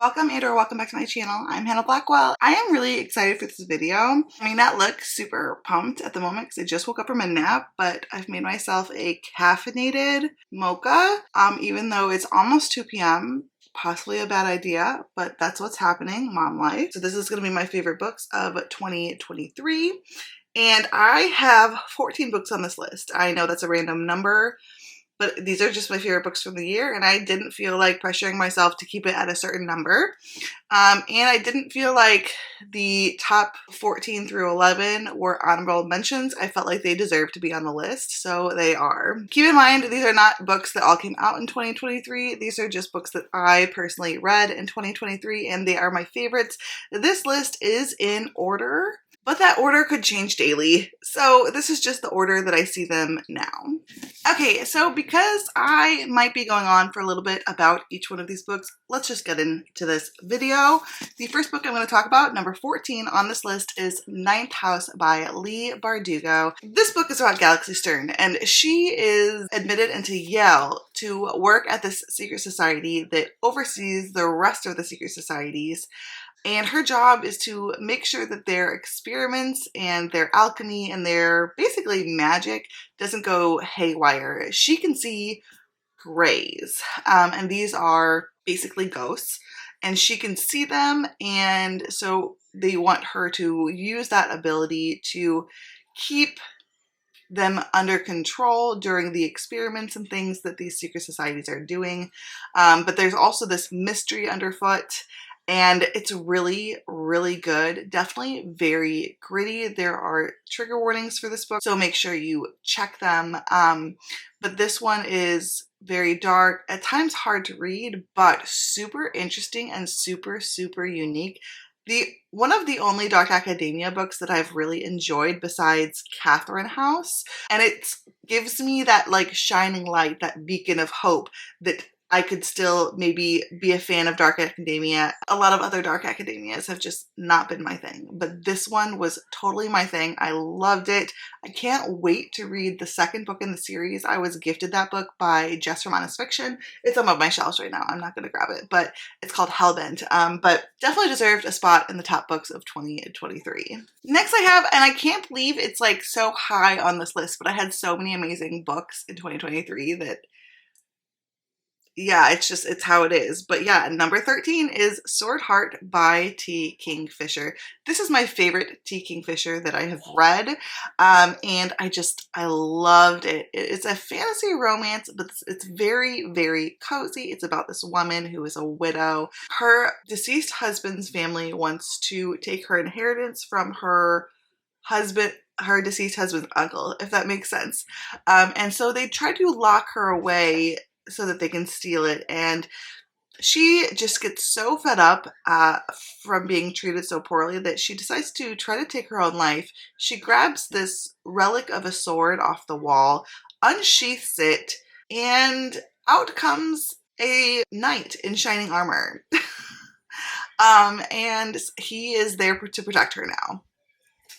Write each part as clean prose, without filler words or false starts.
Welcome and or welcome back to my channel. I'm Hannah Blackwell. I am really excited for this video. I may not look super pumped at the moment because I just woke up from a nap, but I've made myself a caffeinated mocha, even though it's almost 2 p.m. Possibly a bad idea, but that's what's happening, mom life. So this is going to be my favorite books of 2023. And I have 14 books on this list. I know that's a random number, but these are just my favorite books from the year, and I didn't feel like pressuring myself to keep it at a certain number. And I didn't feel like the top 14 through 11 were honorable mentions. I felt like they deserved to be on the list, so they are. Keep in mind, these are not books that all came out in 2023. These are just books that I personally read in 2023, and they are my favorites. This list is in order, but that order could change daily. So this is just the order that I see them now. Okay, so because I might be going on for a little bit about each one of these books, let's just get into this video. The first book I'm going to talk about, number 14 on this list, is Ninth House by Leigh Bardugo. This book is about Galaxy Stern, and she is admitted into Yale to work at this secret society that oversees the rest of the secret societies. And her job is to make sure that their experiments and their alchemy and their basically magic doesn't go haywire. She can see grays, and these are basically ghosts, and she can see them, and so they want her to use that ability to keep them under control during the experiments and things that these secret societies are doing. But there's also this mystery underfoot. And it's really, really good. Definitely very gritty. There are trigger warnings for this book, so make sure you check them. But this one is very dark, at times hard to read, but super interesting and super, super unique. One of the only dark academia books that I've really enjoyed besides Catherine House. And it gives me that like shining light, that beacon of hope that I could still maybe be a fan of dark academia. A lot of other dark academias have just not been my thing, but this one was totally my thing. I loved it. I can't wait to read the second book in the series. I was gifted that book by Jess from Honest Fiction. It's on my shelves right now. I'm not going to grab it, but it's called Hellbent. But definitely deserved a spot in the top books of 2023. Next I have, and I can't believe it's like so high on this list, but I had so many amazing books in 2023 that yeah, it's how it is. But yeah, number 13 is Sword Heart by T. Kingfisher. This is my favorite T. Kingfisher that I have read, and I loved it. It's a fantasy romance, but it's very, very cozy. It's about this woman who is a widow. Her deceased husband's family wants to take her inheritance from her deceased husband's uncle, if that makes sense. And so they try to lock her away so that they can steal it, and she just gets so fed up from being treated so poorly that she decides to try to take her own life. She grabs this relic of a sword off the wall, unsheaths it, and out comes a knight in shining armor. And he is there to protect her now.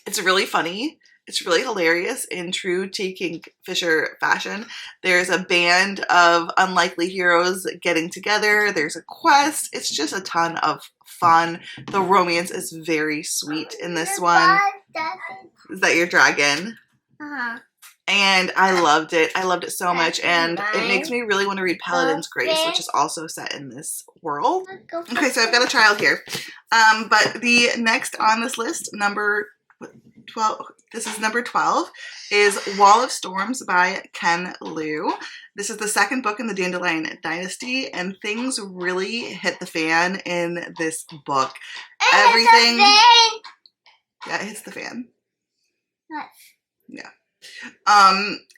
It's really funny. It's really hilarious in true T. Kingfisher fashion. There's a band of unlikely heroes getting together. There's a quest. It's just a ton of fun. The romance is very sweet in this one. Is that your dragon? Uh-huh. And I loved it. I loved it so much, and it makes me really want to read Paladin's Grace, which is also set in this world. Okay, so I've got a child here. But the next on this list, number 12, this is number 12, is Wall of Storms by Ken Liu. This is the second book in the Dandelion Dynasty, and things really hit the fan in this book. Everything. Yeah, it hits the fan. Yeah.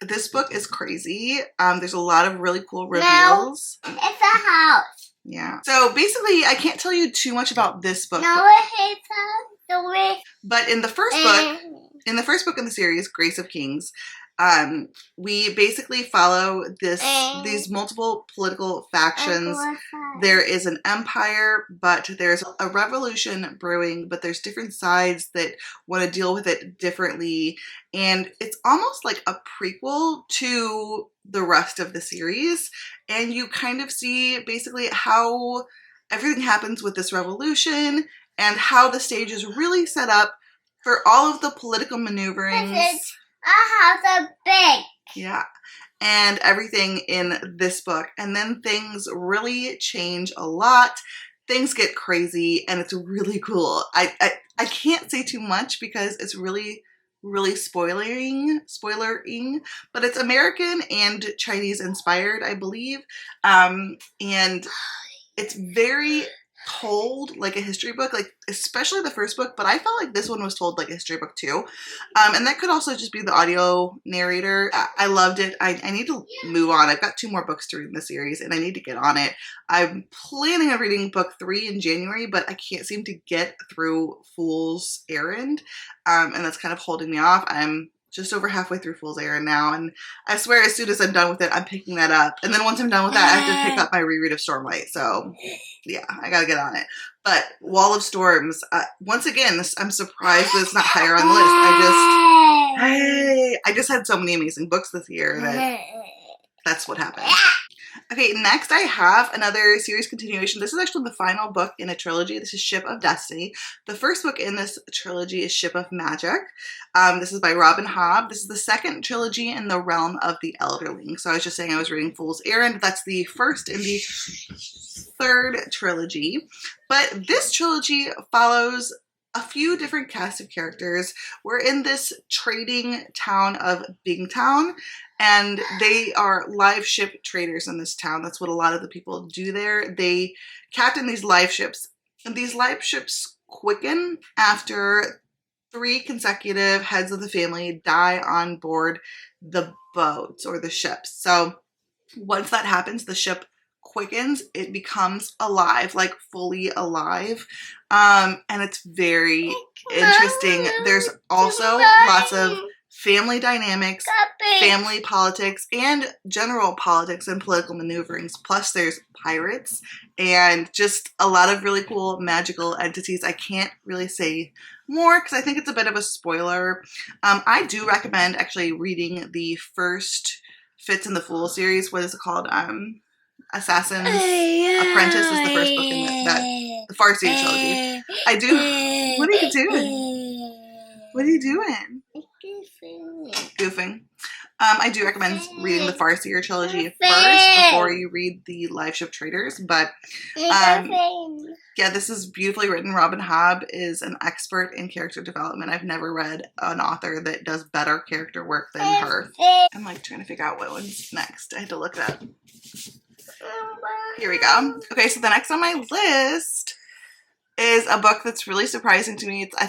This book is crazy. There's a lot of really cool reveals. No, it's a house. Yeah. So basically, I can't tell you too much about this book. No, it's a story. But in the first book in the series, Grace of Kings, we basically follow these multiple political factions. There is an empire, but there's a revolution brewing, but there's different sides that want to deal with it differently. And it's almost like a prequel to the rest of the series. And you kind of see basically how everything happens with this revolution and how the stage is really set up for all of the political maneuverings. Our house is big. Yeah. And everything in this book. And then things really change a lot. Things get crazy and it's really cool. I can't say too much because it's really spoilering, but it's American and Chinese inspired, I believe. And it's very told like a history book, like especially the first book, but I felt like this one was told like a history book too. And that could also just be the audio narrator. I loved it. I need to move on. I've got 2 more books to read in the series and I need to get on it. I'm planning on reading book 3 in January, but I can't seem to get through Fool's Errand. And that's kind of holding me off. I'm just over halfway through Fool's Errand now, and I swear as soon as I'm done with it, I'm picking that up. And then once I'm done with that, I have to pick up my reread of Stormlight. So yeah, I gotta get on it. But Wall of Storms, once again, I'm surprised that it's not higher on the list. I just had so many amazing books this year that that's what happened. Okay, next I have another series continuation. This is actually the final book in a trilogy. This is Ship of Destiny. The first book in this trilogy is Ship of Magic. This is by Robin Hobb. This is the second trilogy in the realm of the Elderling. So I was just saying I was reading Fool's Errand. That's the first in the third trilogy. But this trilogy follows a few different cast of characters. We're in this trading town of Bingtown, and they are live ship traders in this town. That's what a lot of the people do there. They captain these live ships, and these live ships quicken after 3 consecutive heads of the family die on board the boats or the ships. So once that happens, the ship quickens, it becomes alive, like fully alive. And it's very interesting. There's also lots of family dynamics, family politics, and general politics and political maneuverings. Plus there's pirates and just a lot of really cool magical entities. I can't really say more because I think it's a bit of a spoiler. I do recommend actually reading the first Fits in the Fool series. What is it called? Assassin's Apprentice is the first book in the Farseer trilogy. I do. What are you doing? What are you doing? Goofing. I do recommend reading the Farseer trilogy first before you read the Live Ship Traders. But yeah, this is beautifully written. Robin Hobb is an expert in character development. I've never read an author that does better character work than her. I'm like trying to figure out what one's next. I had to look it up. Here we go. Okay, so the next on my list is a book that's really surprising to me. I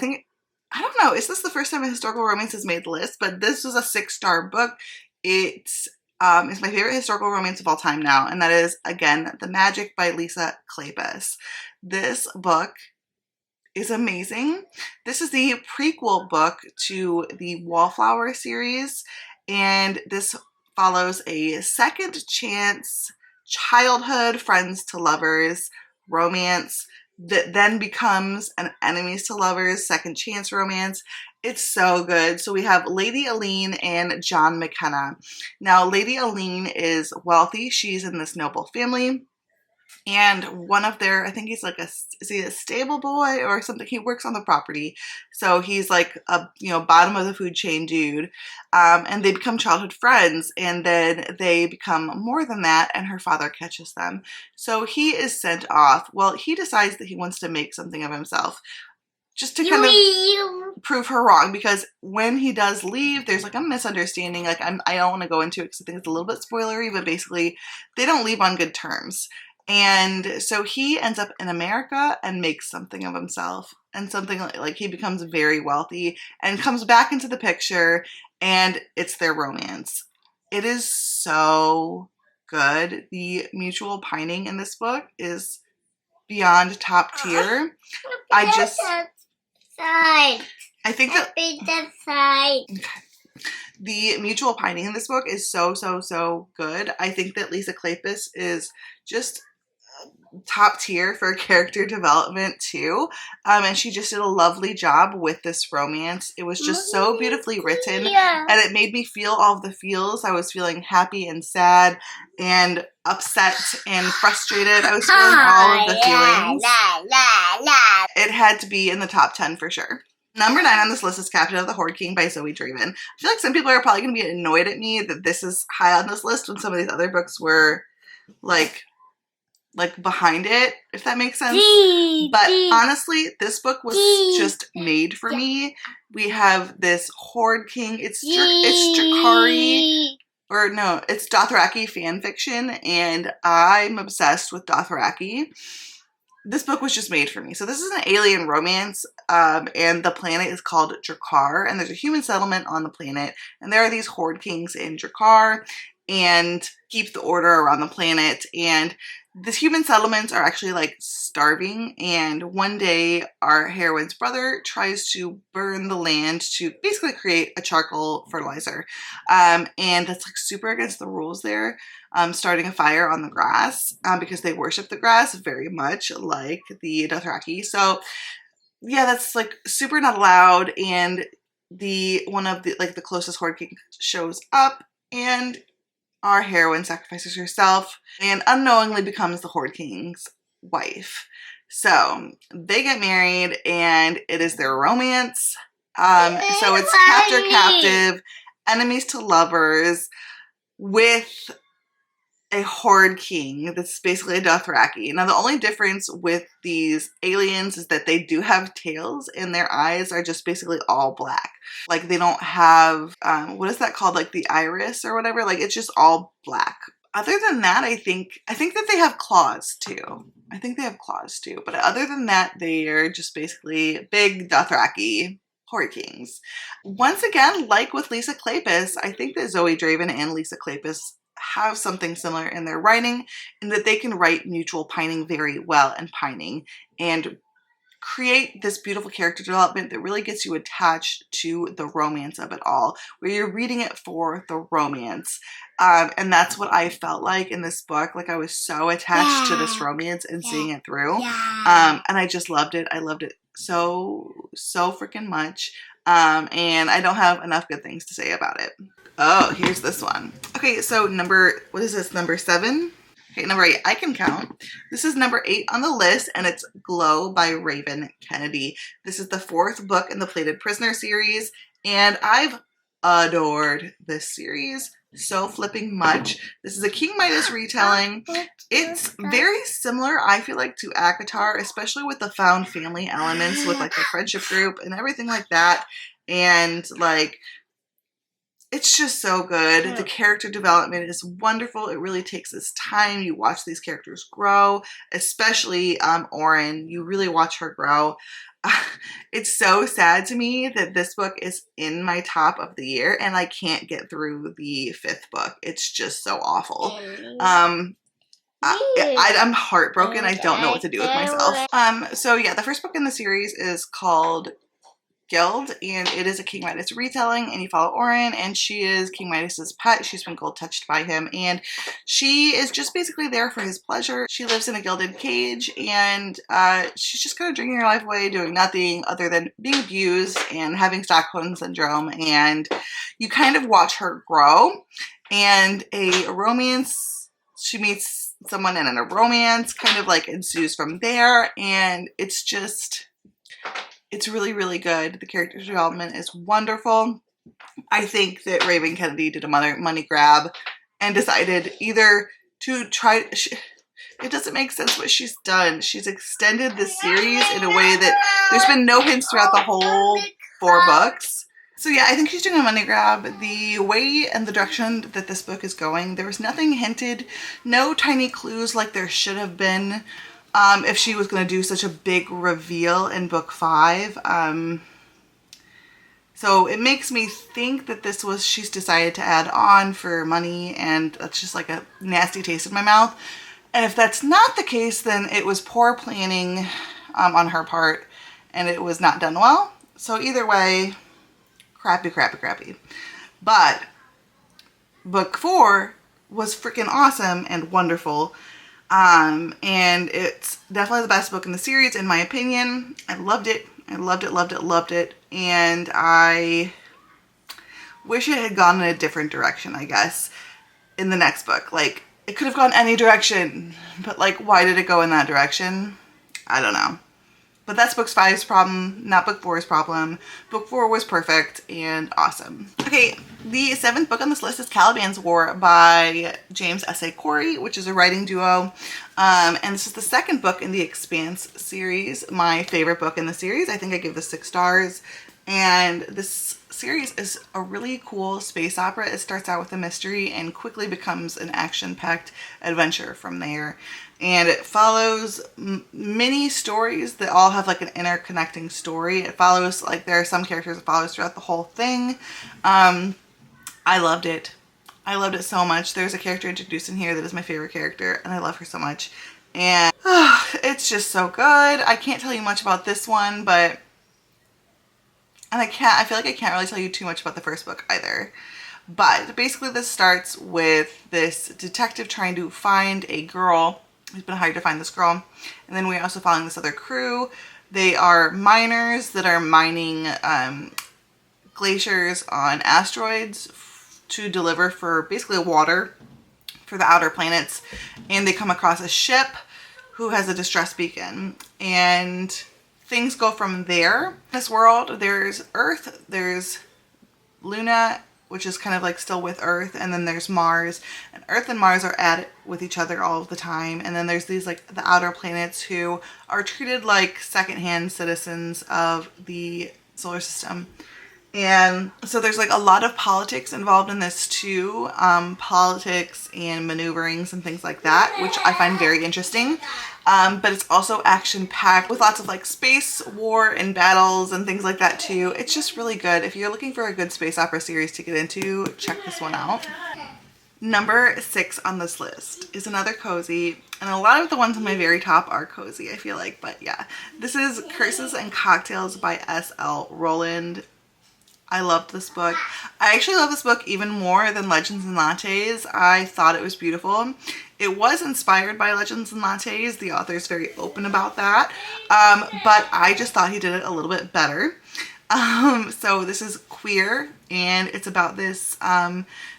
don't know, is this the first time a historical romance has made the list? But this was a 6-star book. It's my favorite historical romance of all time now, and that is, again, The Magic by Lisa Kleypas. This book is amazing. This is the prequel book to the Wallflower series, and this follows a second chance childhood friends to lovers romance that then becomes an enemies to lovers second chance romance. It's so good. So we have Lady Aline and John McKenna. Now, Lady Aline is wealthy. She's in this noble family. And one of their, I think he's like is he a stable boy or something? He works on the property. So he's like a, bottom of the food chain dude. And they become childhood friends. And then they become more than that. And her father catches them. So he is sent off. Well, he decides that he wants to make something of himself. Just to kind of prove her wrong. Because when he does leave, there's like a misunderstanding. Like I don't want to go into it because I think it's a little bit spoilery. But basically, they don't leave on good terms. And so he ends up in America and makes something of himself, and something like he becomes very wealthy and comes back into the picture, and it's their romance. It is so good. The mutual pining in this book is beyond top tier. I think that okay. The mutual pining in this book is so good. I think that Lisa Kleypas is just top tier for character development too. And she just did a lovely job with this romance. It was just so beautifully written, and it made me feel all of the feels. I was feeling happy and sad and upset and frustrated. I was feeling all of the feelings. It had to be in the top 10 for sure. Number 9 on this list is Captain of the Horde King by Zoe Draven. I feel like some people are probably going to be annoyed at me that this is high on this list when some of these other books were like behind it, if that makes sense. But honestly, this book was just made for me. We have this Horde King. It's Drakari, or no, it's Dothraki fan fiction, and I'm obsessed with Dothraki. This book was just made for me. So this is an alien romance, and the planet is called Drakar, and there's a human settlement on the planet, and there are these Horde Kings in Drakar, and keep the order around the planet, and these human settlements are actually like starving, and one day our heroine's brother tries to burn the land to basically create a charcoal fertilizer, and that's like super against the rules there, starting a fire on the grass, because they worship the grass very much like the Dothraki. So yeah, that's like super not allowed, and one of the closest Horde King shows up, and our heroine sacrifices herself and unknowingly becomes the Horde King's wife. So they get married, and it is their romance. So it's captor-captive, enemies to lovers, with a Horde King that's basically a Dothraki. Now, the only difference with these aliens is that they do have tails, and their eyes are just basically all black. Like, they don't have, what is that called? Like, the iris or whatever? Like, it's just all black. Other than that, I think that they have claws, too. I think they have claws, too. But other than that, they are just basically big Dothraki Horde Kings. Once again, like with Lisa Kleypas, I think that Zoe Draven and Lisa Kleypas have something similar in their writing, in that they can write mutual pining very well, and pining, and create this beautiful character development that really gets you attached to the romance of it all, where you're reading it for the romance. And that's what I felt like in this book. Like, I was so attached to this romance and seeing it through. And I just loved it. I loved it so freaking much. And I don't have enough good things to say about it. Oh, here's this one. Okay, so what is this, number 7? Okay, number 8, I can count. This is number 8 on the list, and it's Glow by Raven Kennedy. This is the 4th book in the Plated Prisoner series, and I've adored this series so flipping much. This is a King Midas retelling. It's very similar, I feel like, to ACOTAR, especially with the found family elements, with like the friendship group and everything like that. And like, it's just so good. The character development is wonderful. It really takes its time. You watch these characters grow, especially Oren. You really watch her grow. It's so sad to me that this book is in my top of the year, and I can't get through the 5th book. It's just so awful. I'm heartbroken. I don't know what to do with myself. So yeah, the first book in the series is called Guild, and it is a King Midas retelling, and you follow Oren, and she is King Midas's pet. She's been gold touched by him, and she is just basically there for his pleasure. She lives in a gilded cage, and she's just kind of drinking her life away, doing nothing other than being abused and having Stockholm syndrome, and you kind of watch her grow, and a romance, she meets someone, and a romance kind of like ensues from there, and it's really, really good. The character development is wonderful. I think that Raven Kennedy did a money grab and decided either to try... It doesn't make sense what she's done. She's extended this series in a way that there's been no hints throughout the whole 4 books. So yeah, I think she's doing a money grab. The way and the direction that this book is going, there was nothing hinted, no tiny clues like there should have been. If she was going to do such a big reveal in book 5. So it makes me think that she's decided to add on for money, and that's just like a nasty taste in my mouth. And if that's not the case, then it was poor planning on her part, and it was not done well. So either way, crappy. But book 4 was freaking awesome and wonderful. And it's definitely the best book in the series, in my opinion. I loved it. I loved it, loved it, loved it. And I wish it had gone in a different direction, I guess, in the next book. Like, it could have gone any direction, but like, why did it go in that direction? I don't know. But that's book 5's problem, not book 4's problem. Book 4 was perfect and awesome. Okay, the 7th book on this list is Caliban War by James S.A. Corey, which is a writing duo. And this is the 2nd book in the Expanse series, my favorite book in the series. I think I give this 6 stars. And this series is a really cool space opera. It starts out with a mystery and quickly becomes an action-packed adventure from there. And it follows many stories that all have like an interconnecting story. It follows, like, there are some characters it follows throughout the whole thing. I loved it. I loved it so much. There's a character introduced in here that is my favorite character, and I love her so much. And it's just so good. I can't tell you much about this one, but I feel like I can't really tell you too much about the first book either. But basically this starts with this detective trying to find a girl. He's been hired to find this girl. And then we're also following this other crew. They are miners that are mining glaciers on asteroids to deliver for basically water for the outer planets. And they come across a ship who has a distress beacon. And things go from there. In this world, there's Earth, there's Luna, which is kind of like still with Earth, and then there's Mars, and Earth and Mars are at it with each other all of the time. And then there's these like the outer planets who are treated like secondhand citizens of the solar system. And so there's like a lot of politics involved in this too, politics and maneuverings and things like that, which I find very interesting. But it's also action-packed with lots of like space war and battles and things like that too. It's just really good. If you're looking for a good space opera series to get into, check this one out. Number 6 on this list is another cozy, and a lot of the ones on my very top are cozy, I feel like, but yeah. This is Curses and Cocktails by S.L. Rowland. I loved this book. I actually love this book even more than Legends and Lattes. I thought it was beautiful. It was inspired by Legends and Lattes. The author is very open about that. But I just thought he did it a little bit better. So this is queer, and it's about this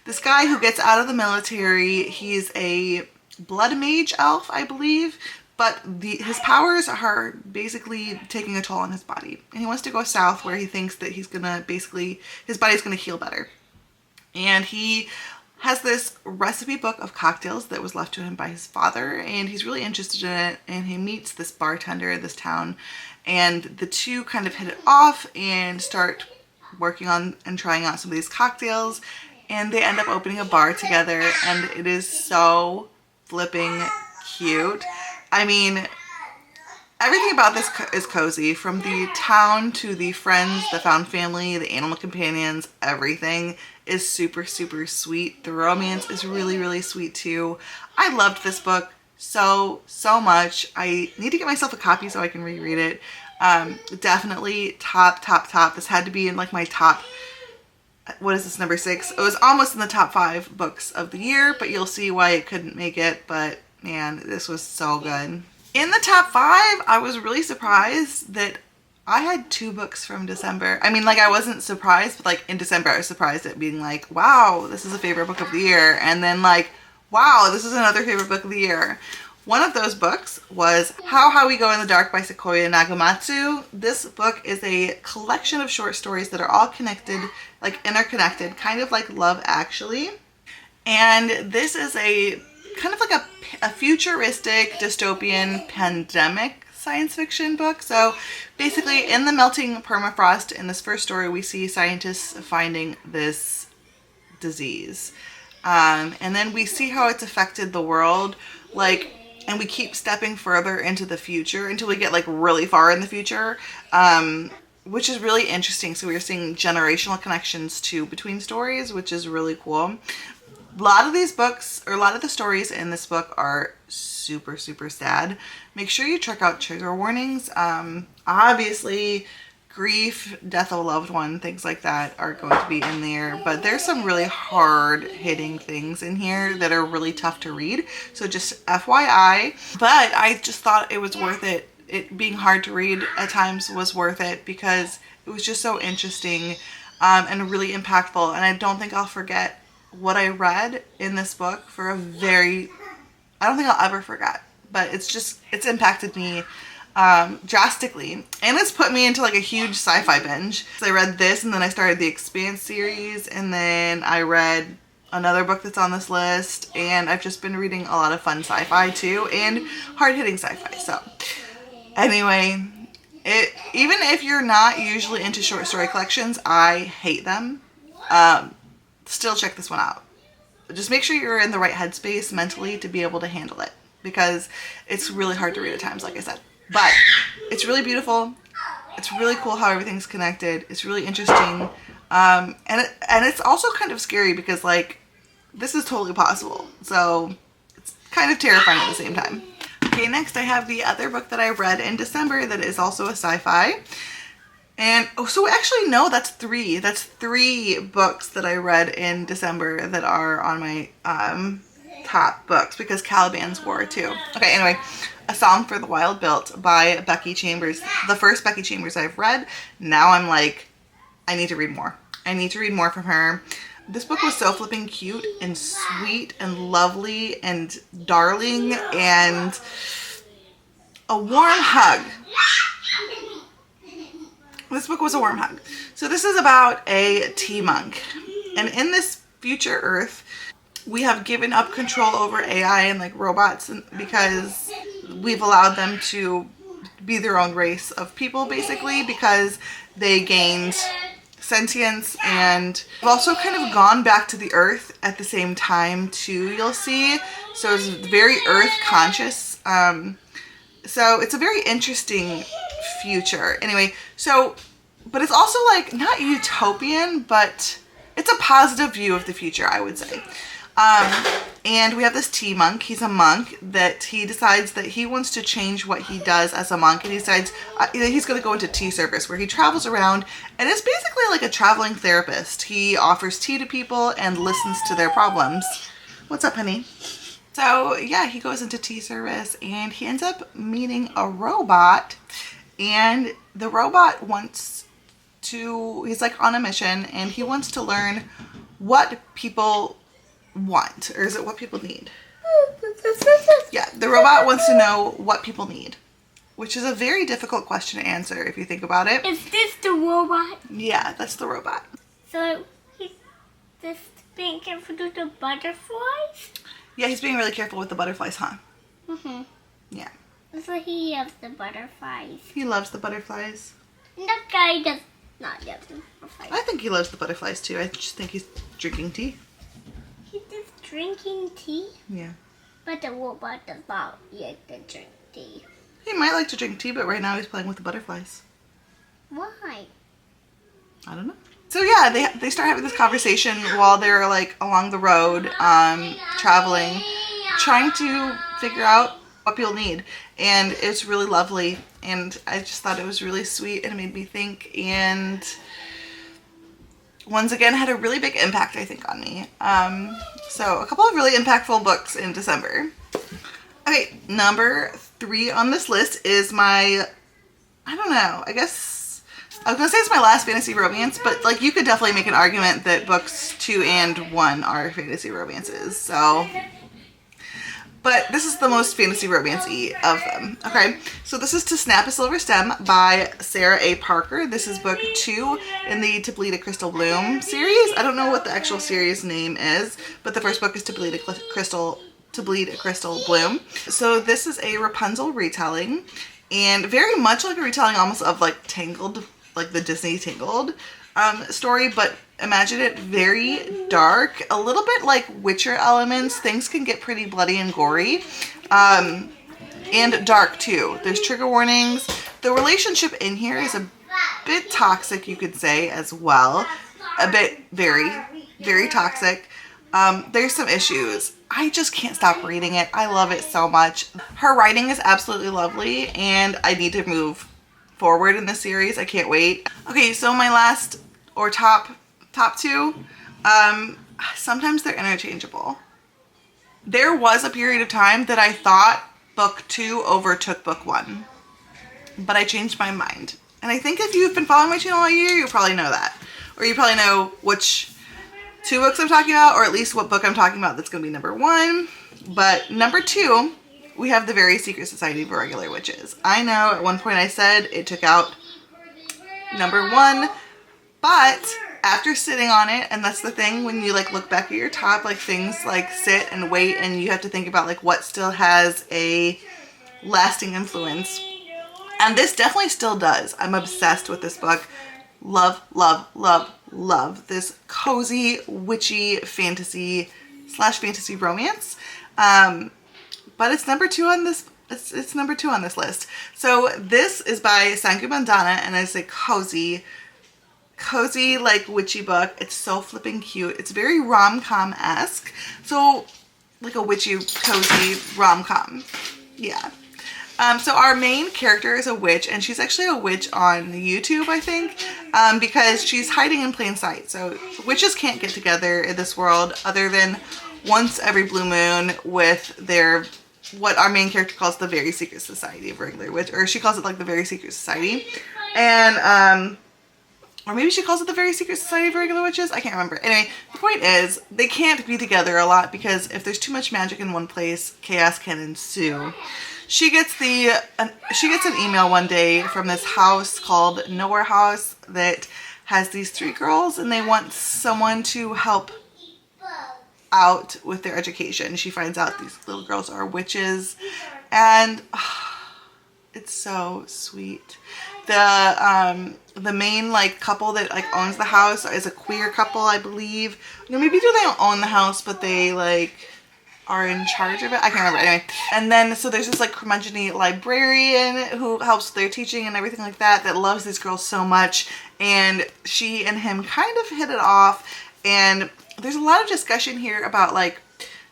this guy who gets out of the military. He's a blood mage elf, I believe. But his powers are basically taking a toll on his body. And he wants to go south where he thinks that he's gonna his body's gonna heal better. And he has this recipe book of cocktails that was left to him by his father. And he's really interested in it. And he meets this bartender in this town. And the two kind of hit it off and start working on and trying out some of these cocktails. And they end up opening a bar together. And it is so flipping cute. I mean, everything about this is cozy, from the town to the friends, the found family, the animal companions. Everything is super, super sweet. The romance is really, really sweet too. I loved this book so, so much. I need to get myself a copy so I can reread it. Definitely top, top, top. This had to be in like my top, what is this, number 6? It was almost in the top 5 books of the year, but you'll see why it couldn't make it. But man, this was so good. In the top 5, I was really surprised that I had 2 books from December. I mean, like, I wasn't surprised, but like in December I was surprised at being like, wow, this is a favorite book of the year. And then like, wow, this is another favorite book of the year. One of those books was How We Go in the Dark by Sequoia Nagamatsu. This book is a collection of short stories that are all connected, like interconnected, kind of like Love Actually. And this is a kind of like a futuristic dystopian pandemic science fiction book. So basically, in the melting permafrost in this first story, we see scientists finding this disease. And then we see how it's affected the world, like, and we keep stepping further into the future until we get like really far in the future, which is really interesting. So we're seeing generational connections too between stories, which is really cool. A lot of these books, or a lot of the stories in this book, are super, super sad. Make sure you check out trigger warnings. Obviously, grief, death of a loved one, things like that are going to be in there. But there's some really hard hitting things in here that are really tough to read. So just FYI. But I just thought it was worth it. It being hard to read at times was worth it because it was just so interesting and really impactful. And I don't think I'll forget what I read in this book for a very, I don't think I'll ever forget. But it's impacted me drastically, and it's put me into like a huge sci-fi binge. So I read this, and then I started the Expanse series, and then I read another book that's on this list, and I've just been reading a lot of fun sci-fi too, and hard-hitting sci-fi. So anyway, even if you're not usually into short story collections, I hate them. Still check this one out. Just make sure you're in the right headspace mentally to be able to handle it, because it's really hard to read at times, like I said. But it's really beautiful. It's really cool how everything's connected. It's really interesting. And it's also kind of scary because, like, this is totally possible. So it's kind of terrifying at the same time. Okay, next I have the other book that I read in December that is also a sci-fi. And, oh, so actually, no, that's three. That's 3 books that I read in December that are on my top books, because Caliban's War too. Okay, anyway. A Song for the Wild Built by Becky Chambers. The first Becky Chambers I've read. Now I'm like, I need to read more. I need to read more from her. This book was so flipping cute and sweet and lovely and darling and a warm hug. This book was a warm hug. So this is about a tea monk. And in this future Earth, we have given up control over AI and like robots because we've allowed them to be their own race of people, basically, because they gained sentience, and we've also kind of gone back to the earth at the same time too, you'll see. So it's very earth conscious. So it's a very interesting future. Anyway, so, but it's also like not utopian, but it's a positive view of the future, I would say. And we have this tea monk. He's a monk that he decides that he wants to change what he does as a monk, and he decides he's going to go into tea service, where he travels around and is basically like a traveling therapist. He offers tea to people and listens to their problems. What's up, honey? So yeah, he goes into tea service and he ends up meeting a robot, and the robot he's like on a mission, and he wants to learn what people want, or is it what people need? Yeah, the robot wants to know what people need, which is a very difficult question to answer if you think about it. Is this the robot? Yeah, that's the robot. So he's just being careful with the butterflies? Yeah, he's being really careful with the butterflies, huh? Mm-hmm. Yeah. So he loves the butterflies. He loves the butterflies. That guy does not love the butterflies. I think he loves the butterflies too. I just think he's drinking tea. He's just drinking tea? Yeah. But the robot does not like to drink tea. He might like to drink tea, but right now he's playing with the butterflies. Why? I don't know. So yeah, they start having this conversation while they're like along the road, traveling, trying to figure out what people need. And it's really lovely. And I just thought it was really sweet, and it made me think, and once again had a really big impact, I think, on me. So a couple of really impactful books in December. Okay, number 3 on this list is my, I don't know, I guess, I was going to say it's my last fantasy romance, but like you could definitely make an argument that books 2 and 1 are fantasy romances, so. But this is the most fantasy romance-y of them. Okay, so this is To Snap a Silver Stem by Sarah A. Parker. This is book 2 in the To Bleed a Crystal Bloom series. I don't know what the actual series name is, but the first book is To Bleed a Crystal Bloom. So this is a Rapunzel retelling, and very much like a retelling almost of like Tangled, like the Disney Tangled story, but imagine it very dark, a little bit like Witcher elements. Things can get pretty bloody and gory, and dark too. There's trigger warnings. The relationship in here is a bit toxic, you could say, as well. A bit very, very toxic. There's some issues. I just can't stop reading it. I love it so much. Her writing is absolutely lovely, and I need to move forward in this series. I can't wait. Okay, so my last or top two, sometimes they're interchangeable. There was a period of time that I thought book 2 overtook book 1, but I changed my mind. And I think if you've been following my channel all year, you probably know that. Or you probably know which 2 books I'm talking about, or at least what book I'm talking about that's going to be number 1. But number 2, we have The Very Secret Society of Irregular Witches. I know at one point I said it took out number 1, but after sitting on it, and that's the thing when you like look back at your top, like things like sit and wait, and you have to think about like what still has a lasting influence. And this definitely still does. I'm obsessed with this book. Love, love, love, love this cozy, witchy fantasy / fantasy romance. But it's number 2 on this. It's number 2 on this list. So this is by Sangu Bandana, and it's a cozy like witchy book. It's so flipping cute. It's very rom-com-esque. So like a witchy, cozy rom-com. Yeah. So our main character is a witch, and she's actually a witch on YouTube, I think, because she's hiding in plain sight. So witches can't get together in this world other than once every blue moon with their, what our main character calls the Very Secret Society of Regular Witch, or she calls it like the Very Secret Society. And, or maybe she calls it the Very Secret Society of Regular Witches. I can't remember. Anyway, the point is they can't be together a lot because if there's too much magic in one place, chaos can ensue. She gets an email one day from this house called Nowhere House that has these 3 girls, and they want someone to help out with their education. She finds out these little girls are witches, and it's so sweet. The main like couple that like owns the house is a queer couple, I believe. No, maybe they don't own the house, but they like are in charge of it. I can't remember. Anyway, and then so there's this like curmudgeon librarian who helps with their teaching and everything like that, that loves these girls so much, and she and him kind of hit it off. And there's a lot of discussion here about like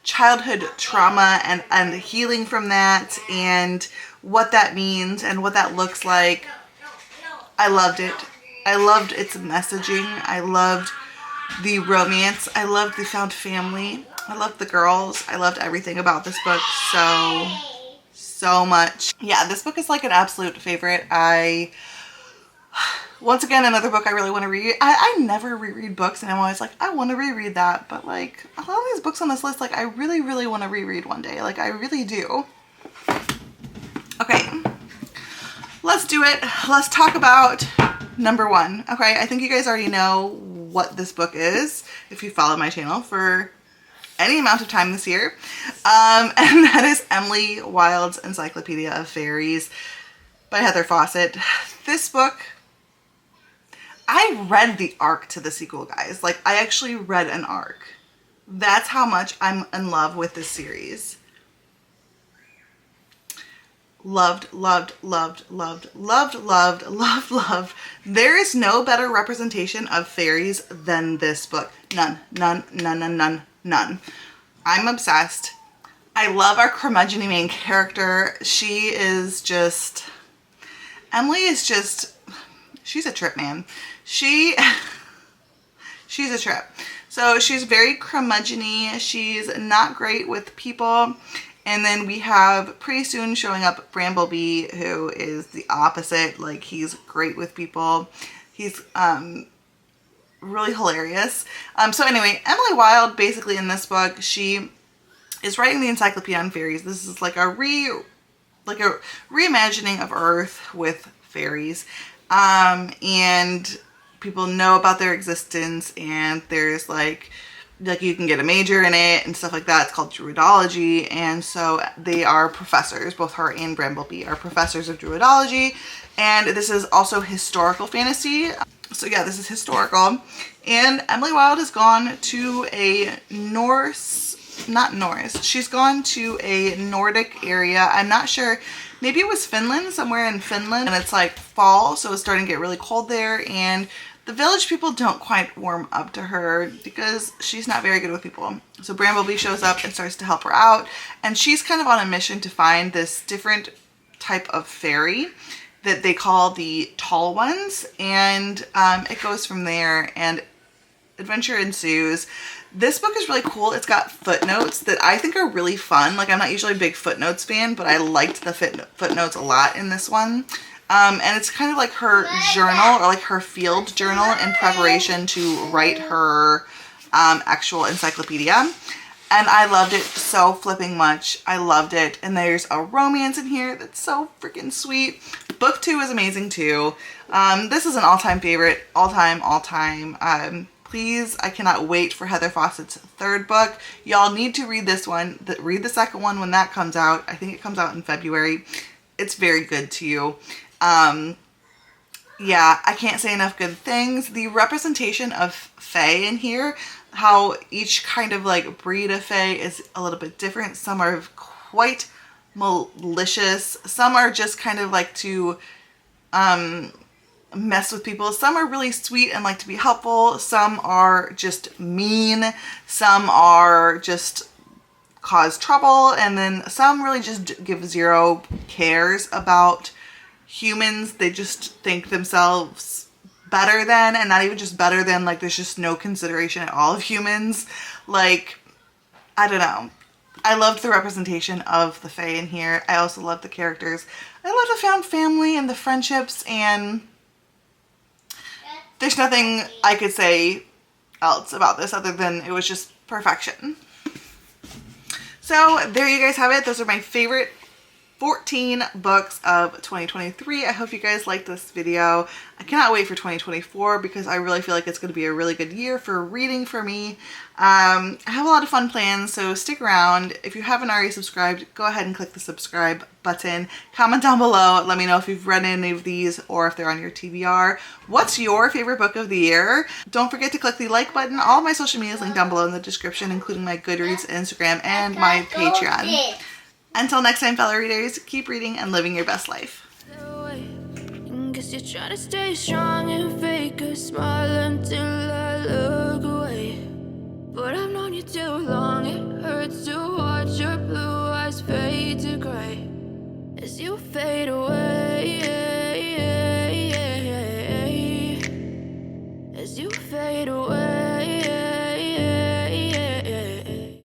childhood trauma and healing from that, and what that means and what that looks like. I loved it. I loved its messaging. I loved the romance. I loved the found family. I loved the girls. I loved everything about this book so much. Yeah, this book is like an absolute favorite. Once again, another book I really want to read. I never reread books, and I'm always like, I want to reread that. But like a lot of these books on this list, like I really, really want to reread one day. Like I really do. Okay, let's do it. Let's talk about number 1. Okay, I think you guys already know what this book is if you follow my channel for any amount of time this year. And that is Emily Wilde's Encyclopedia of Fairies by Heather Fawcett. This book, I read the arc to the sequel, guys. Like, I actually read an arc. That's how much I'm in love with this series. Loved, loved, loved, loved, loved, loved, loved, loved. There is no better representation of fairies than this book. None, none, none, none, none, none. I'm obsessed. I love our curmudgeon main character. She is just, Emily is just, she's a trip, man. She's a trip. So she's very curmudgeon-y. She's not great with people. And then we have pretty soon showing up Bramblebee, who is the opposite. Like, he's great with people. He's really hilarious. So anyway, Emily Wilde, basically in this book, she is writing the Encyclopedia on Fairies. This is like a reimagining of Earth with fairies. And people know about their existence, and there's like you can get a major in it and stuff like that. It's called Druidology, and so they are professors. Both her and Bramblebee are professors of Druidology, and this is also historical fantasy. So yeah, this is historical, and Emily Wilde has gone to a she's gone to a Nordic area. I'm not sure, maybe it was Finland, somewhere in Finland, and it's like fall, so it's starting to get really cold there, and the village people don't quite warm up to her because she's not very good with people. So Bramblebee shows up and starts to help her out, and she's kind of on a mission to find this different type of fairy, that they call the tall ones, and it goes from there and adventure ensues. This book is really cool. It's got footnotes that I think are really fun. Like, I'm not usually a big footnotes fan, but I liked the footnotes a lot in this one. And it's kind of like her journal, or like her field journal in preparation to write her actual encyclopedia. And I loved it so flipping much. I loved it. And there's a romance in here that's so freaking sweet. Book 2 is amazing too. This is an all-time favorite. All time. Please, I cannot wait for Heather Fawcett's third book. Y'all need to read this one. Read the second one when that comes out. I think it comes out in February. It's very good too. Yeah, I can't say enough good things. The representation of fae in here, how each kind of like breed of fae is a little bit different. Some are quite malicious. Some are just kind of like to mess with people. Some are really sweet and like to be helpful. Some are just mean. Some are just cause trouble. And then some really just give zero cares about humans. They just think themselves better than, and not even just better than, like there's just no consideration at all of humans. Like, I don't know. I loved the representation of the fae in here. I also loved the characters. I loved the found family and the friendships, and there's nothing I could say else about this other than it was just perfection. So there you guys have it. Those are my favorite 14 books of 2023. I hope you guys liked this video. I cannot wait for 2024 because I really feel like it's going to be a really good year for reading for me. I have a lot of fun plans, so stick around. If you haven't already subscribed, go ahead and click the subscribe button. Comment down below. Let me know if you've read any of these or if they're on your TBR. What's your favorite book of the year? Don't forget to click the like button. All of my social media is linked down below in the description, including my Goodreads, Instagram, and my Patreon. Until next time, fellow readers, keep reading and living your best life. Guess you're trying to stay strong and fake a smile until I look away. But I've known you too long, it hurts to watch your blue eyes fade to gray as you fade away, as you fade away.